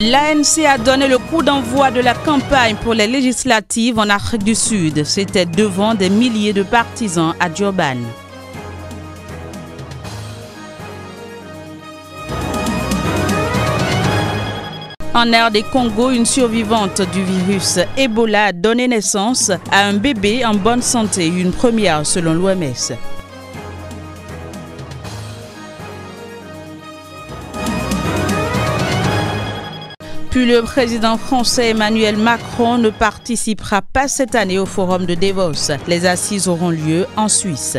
L'ANC a donné le coup d'envoi de la campagne pour les législatives en Afrique du Sud. C'était devant des milliers de partisans à Durban. En RD Congo, une survivante du virus Ebola a donné naissance à un bébé en bonne santé, une première selon l'OMS. Puis le président français Emmanuel Macron ne participera pas cette année au forum de Davos. Les assises auront lieu en Suisse.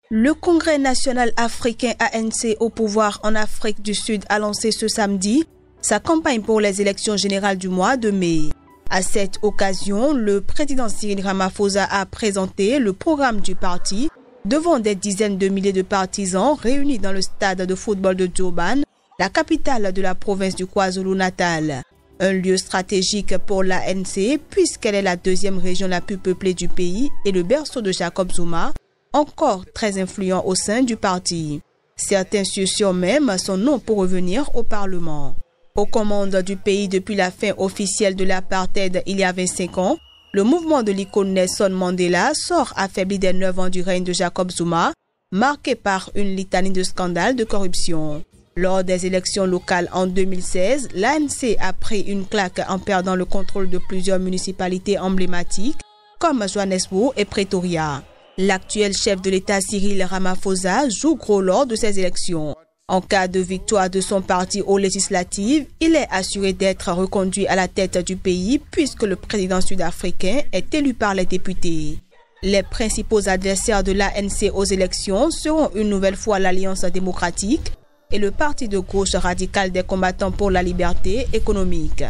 Le Congrès national africain ANC au pouvoir en Afrique du Sud a lancé ce samedi sa campagne pour les élections générales du mois de mai. À cette occasion, le président Cyril Ramaphosa a présenté le programme du parti devant des dizaines de milliers de partisans réunis dans le stade de football de Durban, la capitale de la province du KwaZulu-Natal. Un lieu stratégique pour l'ANC puisqu'elle est la deuxième région la plus peuplée du pays et le berceau de Jacob Zuma, encore très influent au sein du parti. Certains susurrent même son nom pour revenir au Parlement. Aux commandes du pays depuis la fin officielle de l'apartheid il y a 25 ans, le mouvement de l'icône Nelson Mandela sort affaibli des 9 ans du règne de Jacob Zuma, marqué par une litanie de scandales de corruption. Lors des élections locales en 2016, l'ANC a pris une claque en perdant le contrôle de plusieurs municipalités emblématiques comme Johannesburg et Pretoria. L'actuel chef de l'État Cyril Ramaphosa joue gros lors de ces élections. En cas de victoire de son parti aux législatives, il est assuré d'être reconduit à la tête du pays puisque le président sud-africain est élu par les députés. Les principaux adversaires de l'ANC aux élections seront une nouvelle fois l'Alliance démocratique et le parti de gauche radical des combattants pour la liberté économique.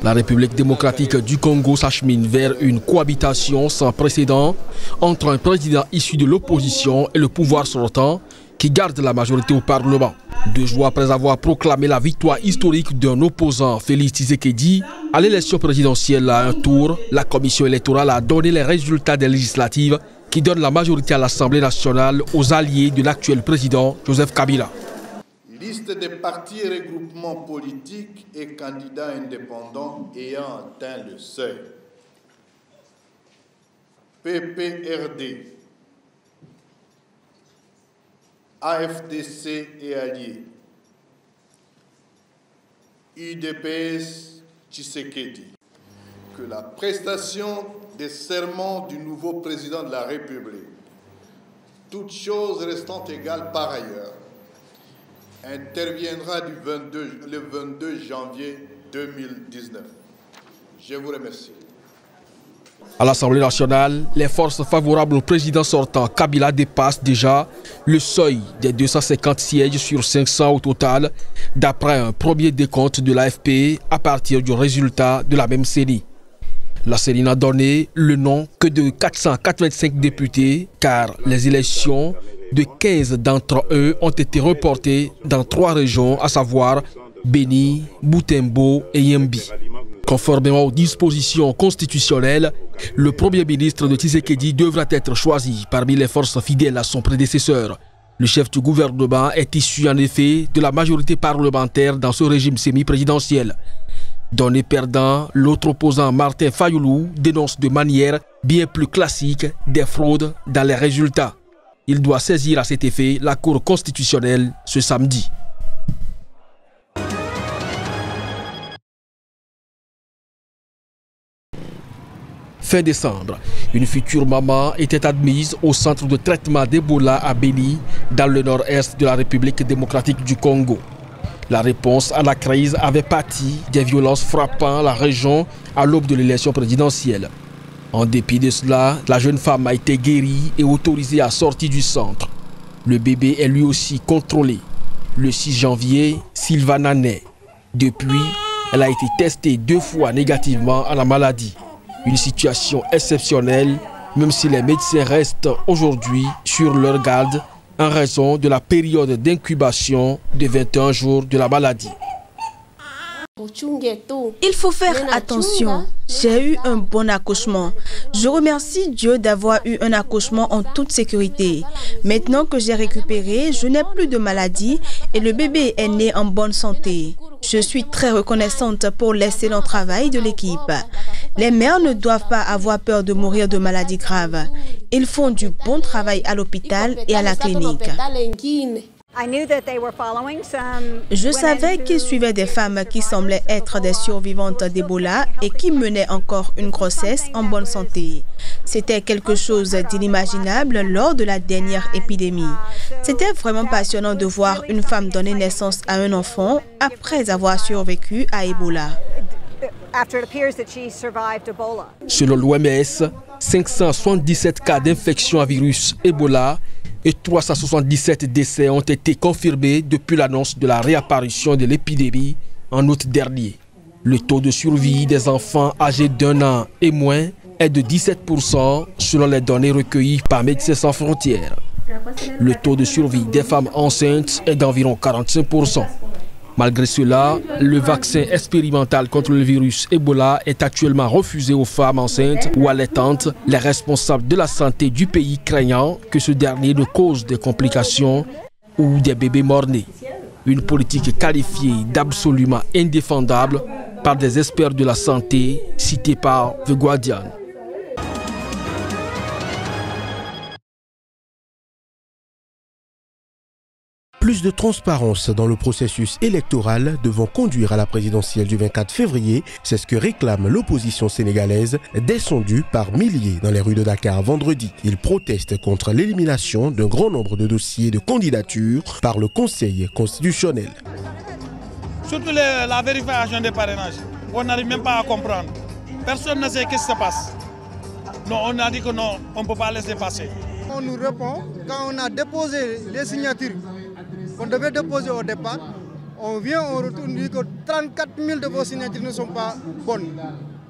La République démocratique du Congo s'achemine vers une cohabitation sans précédent entre un président issu de l'opposition et le pouvoir sortant qui garde la majorité au Parlement. 2 jours après avoir proclamé la victoire historique d'un opposant, Félix Tshisekedi, à l'élection présidentielle à un tour, la commission électorale a donné les résultats des législatives qui donnent la majorité à l'Assemblée nationale aux alliés de l'actuel président Joseph Kabila. Liste des partis et regroupements politiques et candidats indépendants ayant atteint le seuil. PPRD, AFDC et alliés, UDPS Tshisekedi. Que la prestation des serments du nouveau président de la République, toutes choses restant égales par ailleurs, interviendra le 22 janvier 2019. Je vous remercie. À l'Assemblée nationale, les forces favorables au président sortant Kabila dépassent déjà le seuil des 250 sièges sur 500 au total, d'après un premier décompte de l'AFP à partir du résultat de la même série. La série n'a donné le nom que de 485 députés, car les élections de 15 d'entre eux ont été reportées dans 3 régions, à savoir Beni, Butembo et Yembi. Conformément aux dispositions constitutionnelles, le premier ministre de Tshisekedi devra être choisi parmi les forces fidèles à son prédécesseur. Le chef du gouvernement est issu en effet de la majorité parlementaire dans ce régime semi-présidentiel. Donné perdant, l'autre opposant Martin Fayoulou dénonce de manière bien plus classique des fraudes dans les résultats. Il doit saisir à cet effet la Cour constitutionnelle ce samedi. Fin décembre, une future maman était admise au centre de traitement d'Ebola à Beni, dans le nord-est de la République démocratique du Congo. La réponse à la crise avait pâti des violences frappant la région à l'aube de l'élection présidentielle. En dépit de cela, la jeune femme a été guérie et autorisée à sortir du centre. Le bébé est lui aussi contrôlé. Le 6 janvier, Sylvana naît. Depuis, elle a été testée 2 fois négativement à la maladie. Une situation exceptionnelle, même si les médecins restent aujourd'hui sur leur garde en raison de la période d'incubation de 21 jours de la maladie. Il faut faire attention. J'ai eu un bon accouchement. Je remercie Dieu d'avoir eu un accouchement en toute sécurité. Maintenant que j'ai récupéré, je n'ai plus de maladie et le bébé est né en bonne santé. Je suis très reconnaissante pour l'excellent travail de l'équipe. Les mères ne doivent pas avoir peur de mourir de maladies graves. Ils font du bon travail à l'hôpital et à la clinique. Je savais qu'ils suivaient des femmes qui semblaient être des survivantes d'Ebola et qui menaient encore une grossesse en bonne santé. C'était quelque chose d'inimaginable lors de la dernière épidémie. C'était vraiment passionnant de voir une femme donner naissance à un enfant après avoir survécu à Ebola. Selon l'OMS, 577 cas d'infection à virus Ebola et 377 décès ont été confirmés depuis l'annonce de la réapparition de l'épidémie en août dernier. Le taux de survie des enfants âgés d'1 an et moins est de 17% selon les données recueillies par Médecins sans frontières. Le taux de survie des femmes enceintes est d'environ 45%. Malgré cela, le vaccin expérimental contre le virus Ebola est actuellement refusé aux femmes enceintes ou allaitantes, les responsables de la santé du pays craignant que ce dernier ne cause des complications ou des bébés mort-nés. Une politique qualifiée d'absolument indéfendable par des experts de la santé cités par The Guardian. Plus de transparence dans le processus électoral devant conduire à la présidentielle du 24 février, c'est ce que réclame l'opposition sénégalaise, descendue par milliers dans les rues de Dakar vendredi. Ils protestent contre l'élimination d'un grand nombre de dossiers de candidature par le Conseil constitutionnel. Surtout la vérification des parrainages, on n'arrive même pas à comprendre. Personne ne sait ce qui se passe. Non, on a dit que non, on ne peut pas laisser passer. On nous répond quand on a déposé les signatures qu'on devait déposer au départ, on vient, on retourne, on dit que 34 000 de vos signatures ne sont pas bonnes.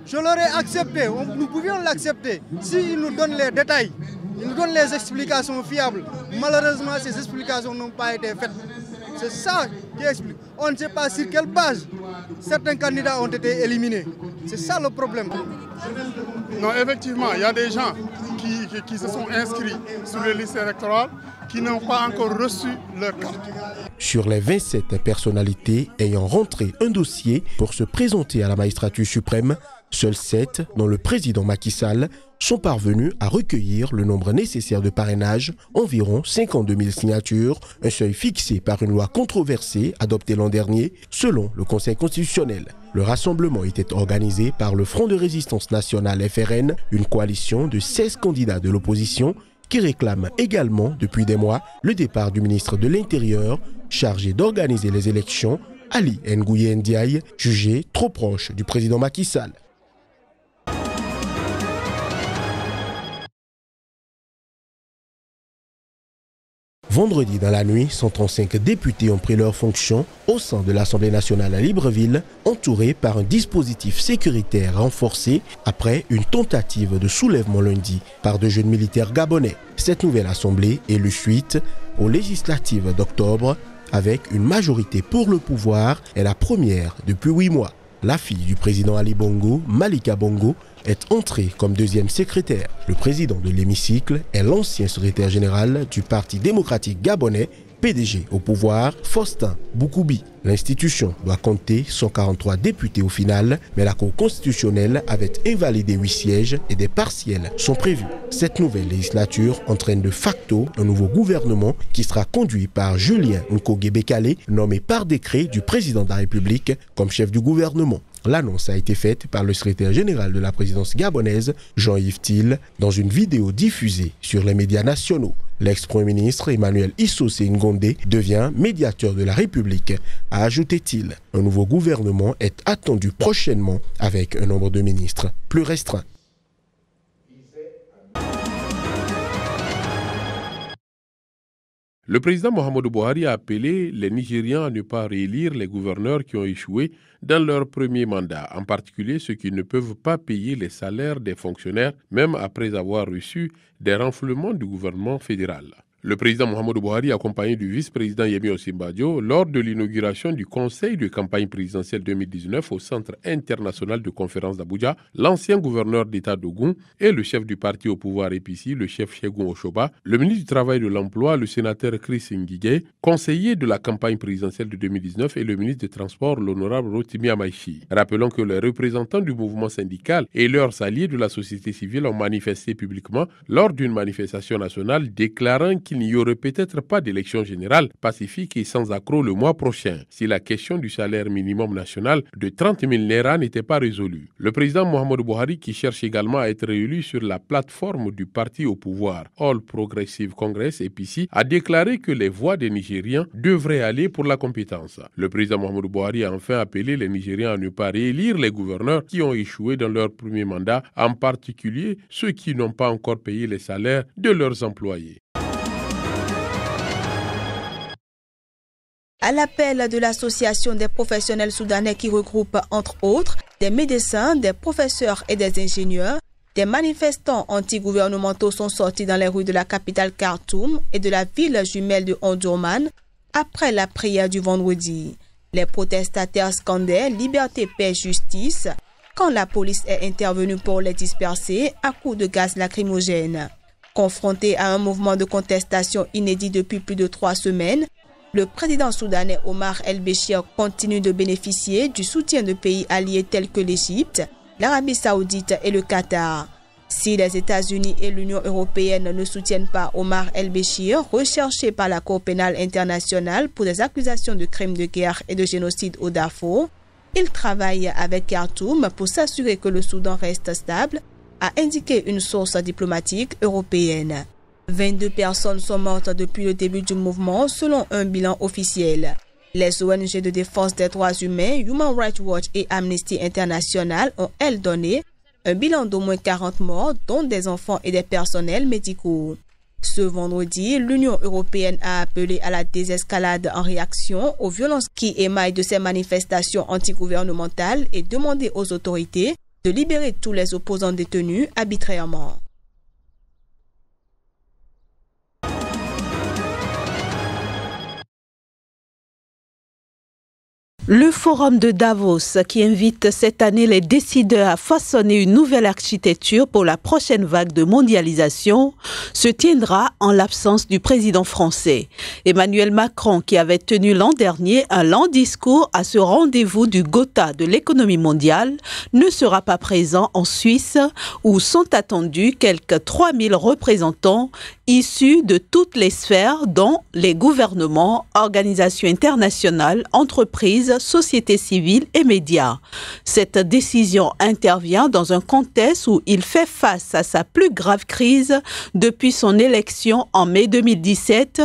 Je l'aurais accepté, nous pouvions l'accepter s'ils nous donnent les détails, ils nous donnent les explications fiables. Malheureusement, ces explications n'ont pas été faites. C'est ça qui explique. On ne sait pas sur quelle base certains candidats ont été éliminés. C'est ça le problème. Non, effectivement, il y a des gens qui se sont inscrits sur les listes électorales qui n'ont pas encore reçu leur carte. Sur les 27 personnalités ayant rentré un dossier pour se présenter à la magistrature suprême, seuls 7, dont le président Macky Sall, sont parvenus à recueillir le nombre nécessaire de parrainage, environ 52 000 signatures, un seuil fixé par une loi controversée adoptée l'an dernier, selon le Conseil constitutionnel. Le rassemblement était organisé par le Front de résistance nationale FRN, une coalition de 16 candidats de l'opposition qui réclame également depuis des mois le départ du ministre de l'Intérieur chargé d'organiser les élections, Ali Nguyen Ndiaye, jugé trop proche du président Macky Sall. Vendredi dans la nuit, 135 députés ont pris leurs fonctions au sein de l'Assemblée nationale à Libreville, entourés par un dispositif sécuritaire renforcé après une tentative de soulèvement lundi par de jeunes militaires gabonais. Cette nouvelle assemblée est le suite aux législatives d'octobre avec une majorité pour le pouvoir et la première depuis 8 mois. La fille du président Ali Bongo, Malika Bongo, est entrée comme deuxième secrétaire. Le président de l'hémicycle est l'ancien secrétaire général du Parti démocratique gabonais, PDG au pouvoir, Faustin Boukoubi. L'institution doit compter 143 députés au final, mais la Cour constitutionnelle avait invalidé 8 sièges et des partiels sont prévus. Cette nouvelle législature entraîne de facto un nouveau gouvernement qui sera conduit par Julien Nkogé-Bekale, nommé par décret du président de la République comme chef du gouvernement. L'annonce a été faite par le secrétaire général de la présidence gabonaise, Jean-Yves Thiel, dans une vidéo diffusée sur les médias nationaux. L'ex-premier ministre Emmanuel Issosé Ngondé devient médiateur de la République, a ajouté-il. Un nouveau gouvernement est attendu prochainement avec un nombre de ministres plus restreint. Le président Mohamedou Buhari a appelé les Nigérians à ne pas réélire les gouverneurs qui ont échoué dans leur premier mandat, en particulier ceux qui ne peuvent pas payer les salaires des fonctionnaires, même après avoir reçu des renflouements du gouvernement fédéral. Le président Muhammadu Buhari, accompagné du vice-président Yemi Osinbajo, lors de l'inauguration du Conseil de campagne présidentielle 2019 au Centre international de conférence d'Abuja, l'ancien gouverneur d'État d'Ogun et le chef du parti au pouvoir APC, le chef Segun Oshoba, le ministre du Travail et de l'Emploi, le sénateur Chris Ngige, conseiller de la campagne présidentielle de 2019 et le ministre des Transports, l'honorable Rotimi Amaechi. Rappelons que les représentants du mouvement syndical et leurs alliés de la société civile ont manifesté publiquement lors d'une manifestation nationale déclarant qu'il n'y aurait peut-être pas d'élection générale pacifique et sans accroc le mois prochain si la question du salaire minimum national de 30 000 naira n'était pas résolue. Le président Muhammadu Buhari, qui cherche également à être élu sur la plateforme du parti au pouvoir All Progressive Congress APC, a déclaré que les voix des Nigériens devraient aller pour la compétence. Le président Muhammadu Buhari a enfin appelé les Nigériens à ne pas réélire les gouverneurs qui ont échoué dans leur premier mandat, en particulier ceux qui n'ont pas encore payé les salaires de leurs employés. À l'appel de l'Association des professionnels soudanais qui regroupe entre autres des médecins, des professeurs et des ingénieurs, des manifestants anti-gouvernementaux sont sortis dans les rues de la capitale Khartoum et de la ville jumelle de Omdurman après la prière du vendredi. Les protestataires scandaient « Liberté, paix, justice » quand la police est intervenue pour les disperser à coups de gaz lacrymogène. Confronté à un mouvement de contestation inédit depuis plus de 3 semaines, le président soudanais Omar el-Béchir continue de bénéficier du soutien de pays alliés tels que l'Égypte, l'Arabie saoudite et le Qatar. Si les États-Unis et l'Union européenne ne soutiennent pas Omar el-Béchir, recherché par la Cour pénale internationale pour des accusations de crimes de guerre et de génocide au Darfour, il travaille avec Khartoum pour s'assurer que le Soudan reste stable, a indiqué une source diplomatique européenne. 22 personnes sont mortes depuis le début du mouvement selon un bilan officiel. Les ONG de défense des droits humains, Human Rights Watch et Amnesty International ont, elles, donné un bilan d'au moins 40 morts, dont des enfants et des personnels médicaux. Ce vendredi, l'Union européenne a appelé à la désescalade en réaction aux violences qui émaillent de ces manifestations antigouvernementales et demandé aux autorités de libérer tous les opposants détenus arbitrairement. Le forum de Davos, qui invite cette année les décideurs à façonner une nouvelle architecture pour la prochaine vague de mondialisation, se tiendra en l'absence du président français. Emmanuel Macron, qui avait tenu l'an dernier un long discours à ce rendez-vous du Gotha de l'économie mondiale, ne sera pas présent en Suisse, où sont attendus quelques 3000 représentants issus de toutes les sphères, dont les gouvernements, organisations internationales, entreprises, société civile et médias. Cette décision intervient dans un contexte où il fait face à sa plus grave crise depuis son élection en mai 2017,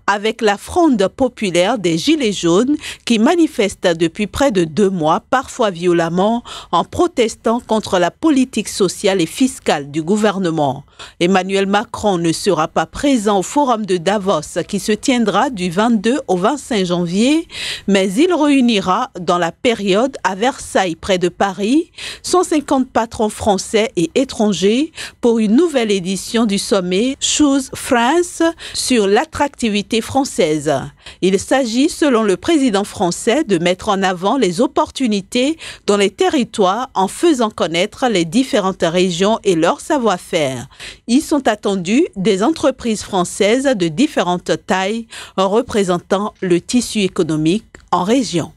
avec la fronde populaire des Gilets jaunes qui manifestent depuis près de 2 mois, parfois violemment, en protestant contre la politique sociale et fiscale du gouvernement. Emmanuel Macron ne sera pas présent au forum de Davos qui se tiendra du 22 au 25 janvier, mais il réunira dans la période à Versailles, près de Paris, 150 patrons français et étrangers pour une nouvelle édition du sommet Choose France sur l'attractivité française. Il s'agit, selon le président français, de mettre en avant les opportunités dans les territoires en faisant connaître les différentes régions et leur savoir-faire. Y sont attendus des entreprises françaises de différentes tailles représentant le tissu économique en région.